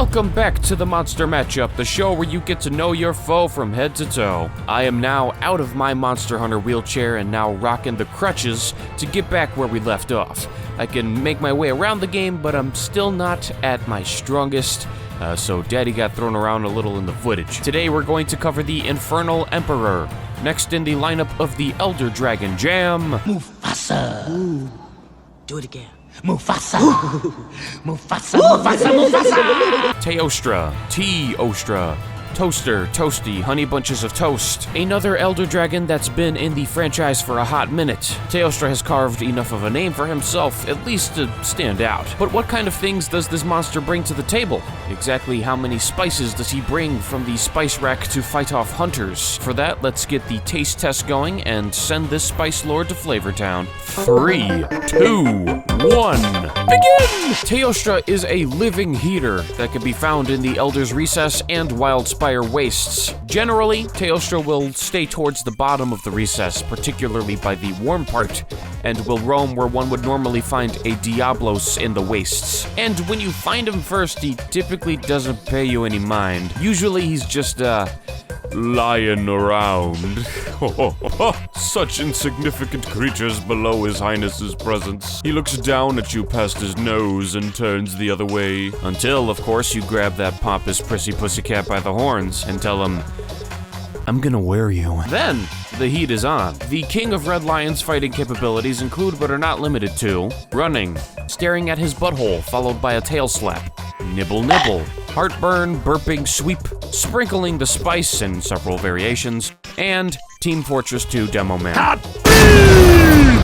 Welcome back to the Monster Matchup, the show where you get to know your foe from head to toe. I am now out of my Monster Hunter wheelchair and now rocking the crutches to get back where we left off. I can make my way around the game, but I'm still not at my strongest, so Daddy got thrown around a little in the footage. Today we're going to cover the Infernal Emperor. Next in the lineup of the Elder Dragon Jam... Mufasa! Ooh. Do it again. Mufasa! Mufasa, Mufasa, Mufasa! Teostra, Teostra, Toaster, Toasty, Honey Bunches of Toast. Another Elder Dragon that's been in the franchise for a hot minute. Teostra has carved enough of a name for himself, at least to stand out. But what kind of things does this monster bring to the table? Exactly how many spices does he bring from the spice rack to fight off hunters? For that, let's get the taste test going and send this Spice Lord to Flavortown. 3, 2, 1, begin! Teostra is a living heater that can be found in the Elder's Recess and Wildspire Wastes. Generally, Teostra will stay towards the bottom of the recess, particularly by the warm part, and will roam where one would normally find a Diablos in the wastes. And when you find him first, he typically doesn't pay you any mind. Usually he's just, lying around. Such insignificant creatures below His Highness's presence. He looks down at you past his nose and turns the other way. Until, of course, you grab that pompous prissy pussycat by the horns and tell him, I'm gonna wear you. Then, the heat is on. The King of Red Lion's fighting capabilities include but are not limited to running, staring at his butthole followed by a tail slap, nibble nibble, heartburn, burping sweep, sprinkling the spice in several variations, and Team Fortress 2 Demo Man.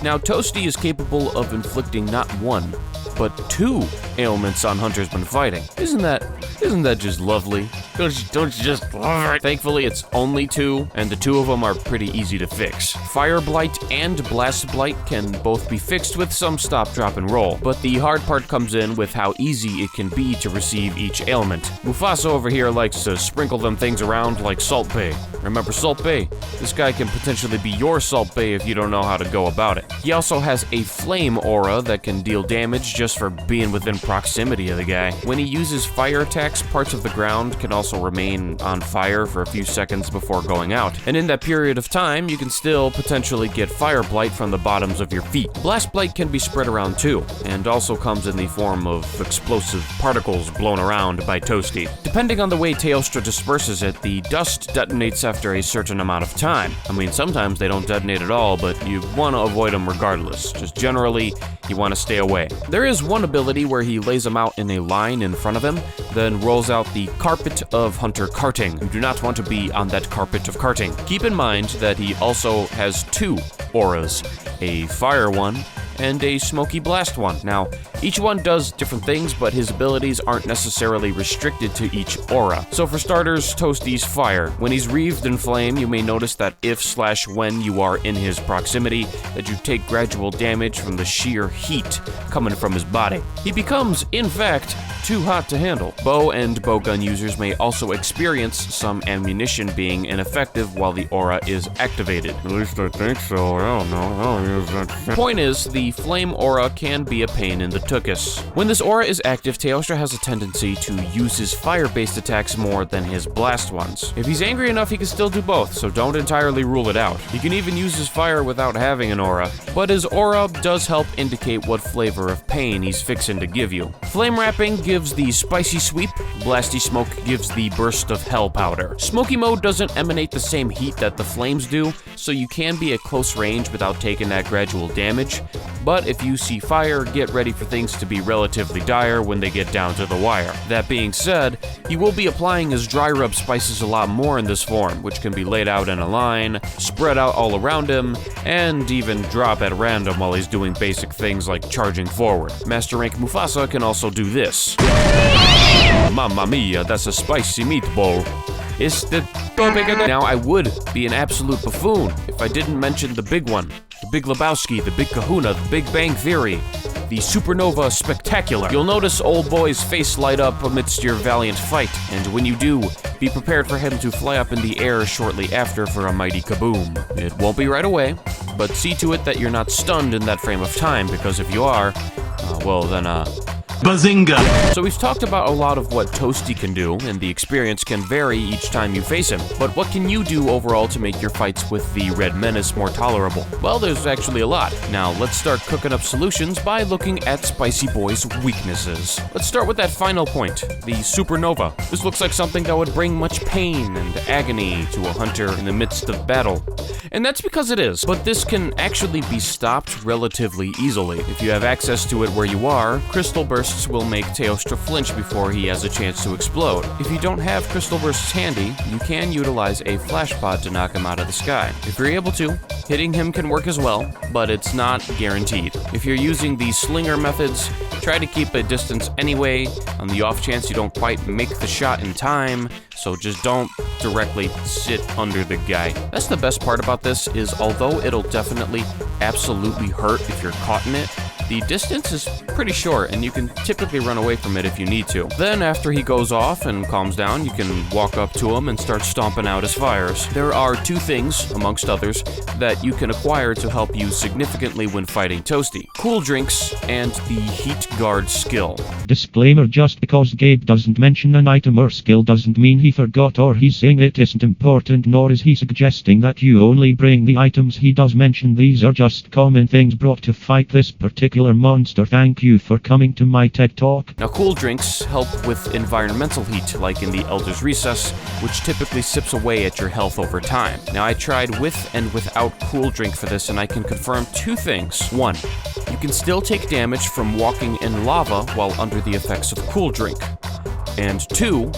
Now, Toasty is capable of inflicting not one, but 2 ailments on hunters when fighting. Isn't that just lovely? Don't you just love it? Thankfully, it's only 2, and the 2 of them are pretty easy to fix. Fire Blight and Blast Blight can both be fixed with some stop, drop, and roll, but the hard part comes in with how easy it can be to receive each ailment. Mufasa over here likes to sprinkle them things around like Salt Bae. Remember Salt Bae? This guy can potentially be your Salt Bae if you don't know how to go about it. He also has a Flame Aura that can deal damage just for being within proximity of the guy. When he uses fire attacks, parts of the ground can also remain on fire for a few seconds before going out. And in that period of time, you can still potentially get Fire Blight from the bottoms of your feet. Blast Blight can be spread around too, and also comes in the form of explosive particles blown around by Toasty. Depending on the way Teostra disperses it, the dust detonates after a certain amount of time. I mean, sometimes they don't detonate at all, but you want to avoid them regardless. Just generally, you want to stay away. There is one ability where he lays them out in a line in front of him, then rolls out the Carpet of Hunter Carting. You do not want to be on that carpet of carting. Keep in mind that he also has 2 auras, a fire one and a smoky blast one. Now, each one does different things, but his abilities aren't necessarily restricted to each aura. So for starters, Toasty's fire. When he's wreathed in flame, you may notice that if/when you are in his proximity, that you take gradual damage from the sheer heat coming from his body. He becomes, in fact, too hot to handle. Bow and bowgun users may also experience some ammunition being ineffective while the aura is activated. At least I think so. I don't know. I don't use that. Point is, the flame aura can be a pain in the tuchus. When this aura is active, Teostra has a tendency to use his fire-based attacks more than his blast ones. If he's angry enough, he can still do both, so don't entirely rule it out. He can even use his fire without having an aura, but his aura does help indicate what flavor of pain he's fixing to give you. Flame wrapping gives the spicy sweep, blasty smoke gives the burst of hell powder. Smoky mode doesn't emanate the same heat that the flames do, so you can be at close range without taking that gradual damage, but if you see fire, get ready for things to be relatively dire when they get down to the wire. That being said, he will be applying his dry rub spices a lot more in this form, which can be laid out in a line, spread out all around him, and even drop at random while he's doing basic things like charging forward. Master Rank Mufasa can also do this. Mamma mia, that's a spicy meatball. It's the Now, I would be an absolute buffoon if I didn't mention the big one, the Big Lebowski, the Big Kahuna, the Big Bang Theory, the Supernova Spectacular. You'll notice old boy's face light up amidst your valiant fight, and when you do, be prepared for him to fly up in the air shortly after for a mighty kaboom. It won't be right away, but see to it that you're not stunned in that frame of time, because if you are, well then, Bazinga! So we've talked about a lot of what Toasty can do, and the experience can vary each time you face him. But what can you do overall to make your fights with the Red Menace more tolerable? Well, there's actually a lot. Now, let's start cooking up solutions by looking at Spicy Boy's weaknesses. Let's start with that final point, the Supernova. This looks like something that would bring much pain and agony to a hunter in the midst of battle. And that's because it is, but this can actually be stopped relatively easily. If you have access to it where you are, Crystal Bursts will make Teostra flinch before he has a chance to explode. If you don't have Crystal Bursts handy, you can utilize a Flash Pod to knock him out of the sky. If you're able to, hitting him can work as well, but it's not guaranteed. If you're using the Slinger methods, try to keep a distance anyway, on the off chance you don't quite make the shot in time, so just don't directly sit under the guy. That's the best part about this, is although it'll definitely absolutely hurt if you're caught in it, the distance is pretty short and you can typically run away from it if you need to. Then after he goes off and calms down, you can walk up to him and start stomping out his fires. There are two things, amongst others, that you can acquire to help you significantly when fighting Toasty. Cool drinks and the Heat Guard skill. Disclaimer: just because Gabe doesn't mention an item or skill doesn't mean he forgot or he's saying it isn't important, nor is he suggesting that you only bring the items he does mention. These are just common things brought to fight this particular monster. Thank you for coming to my TED Talk. Now, cool drinks help with environmental heat, like in the Elder's Recess, which typically sips away at your health over time. Now, I tried with and without cool drink for this, and I can confirm two things. One, you can still take damage from walking in lava while under the effects of cool drink. And two,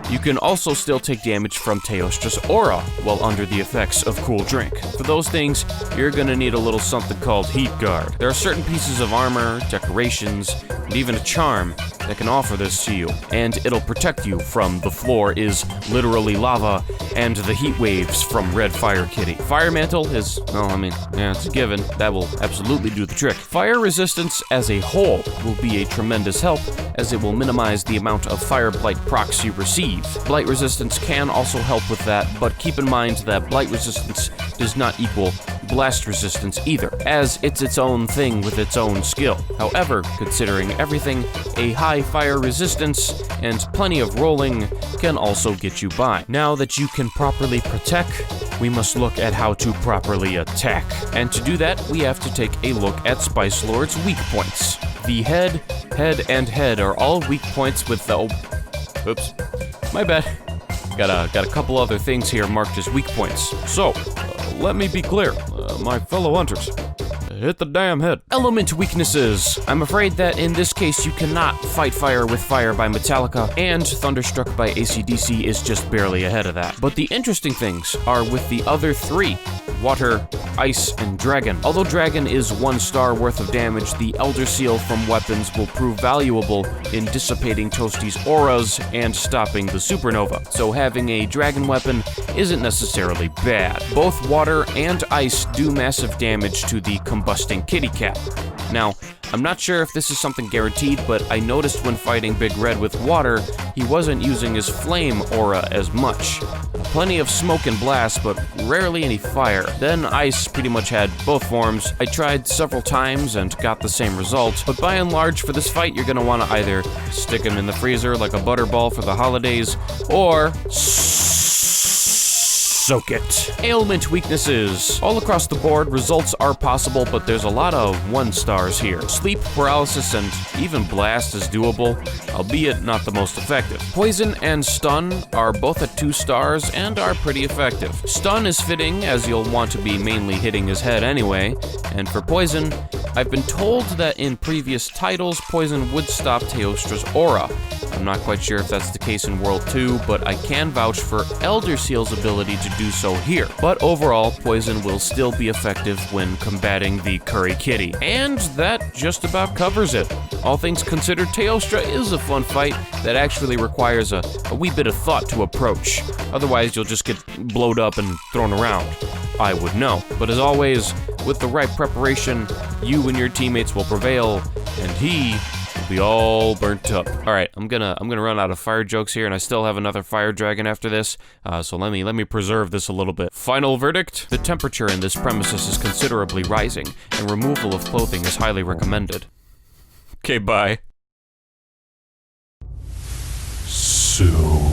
you can also still take damage from Teostra's aura while under the effects of cool drink. For those things, you're gonna need a little something called Heat Guard. There are certain pieces of armor, decorations, and even a charm that can offer this to you, and it'll protect you from the floor is literally lava and the heat waves from Red Fire Kitty. Fire Mantle is, well, I mean, yeah, it's a given. That will absolutely do the trick. Fire resistance as a whole will be a tremendous help, as it will minimize the amount of Fire Blight procs you receive. Blight resistance can also help with that, but keep in mind that Blight resistance does not equal blast resistance either, as it's its own thing with its own skill. However, considering everything, a high fire resistance and plenty of rolling can also get you by. Now that you can properly protect, we must look at how to properly attack. And to do that, we have to take a look at Spice Lord's weak points. The head, and head are all weak points with the... Oops. My bad. Got a couple other things here marked as weak points. So, let me be clear, my fellow hunters. Hit the damn head. Element weaknesses. I'm afraid that in this case you cannot fight fire with Fire by Metallica, and Thunderstruck by AC/DC is just barely ahead of that. But the interesting things are with the other three: Water, Ice, and Dragon. Although Dragon is 1 star worth of damage, the Elder Seal from weapons will prove valuable in dissipating Toasty's auras and stopping the supernova. So having a Dragon weapon isn't necessarily bad. Both Water and Ice do massive damage to the combusting kitty cat. Now, I'm not sure if this is something guaranteed, but I noticed when fighting Big Red with Water, he wasn't using his flame aura as much. Plenty of smoke and blast, but rarely any fire. Then Ice pretty much had both forms. I tried several times and got the same result, but by and large for this fight you're gonna want to either stick him in the freezer like a butterball for the holidays, or soak it. Ailment weaknesses. All across the board, results are possible, but there's a lot of 1 stars here. Sleep, paralysis, and even blast is doable, albeit not the most effective. Poison and stun are both at 2 stars and are pretty effective. Stun is fitting, as you'll want to be mainly hitting his head anyway, and for poison, I've been told that in previous titles, poison would stop Teostra's aura. I'm not quite sure if that's the case in World 2, but I can vouch for Elder Seal's ability to do so here. But overall, poison will still be effective when combating the Curry Kitty. And that just about covers it. All things considered, Teostra is a fun fight that actually requires a wee bit of thought to approach. Otherwise, you'll just get blowed up and thrown around. I would know. But as always, with the right preparation, you and your teammates will prevail, and he will be all burnt up. All right, I'm gonna run out of fire jokes here, and I still have another fire dragon after this. So let me preserve this a little bit. Final verdict: the temperature in this premises is considerably rising, and removal of clothing is highly recommended. Okay, bye. soon.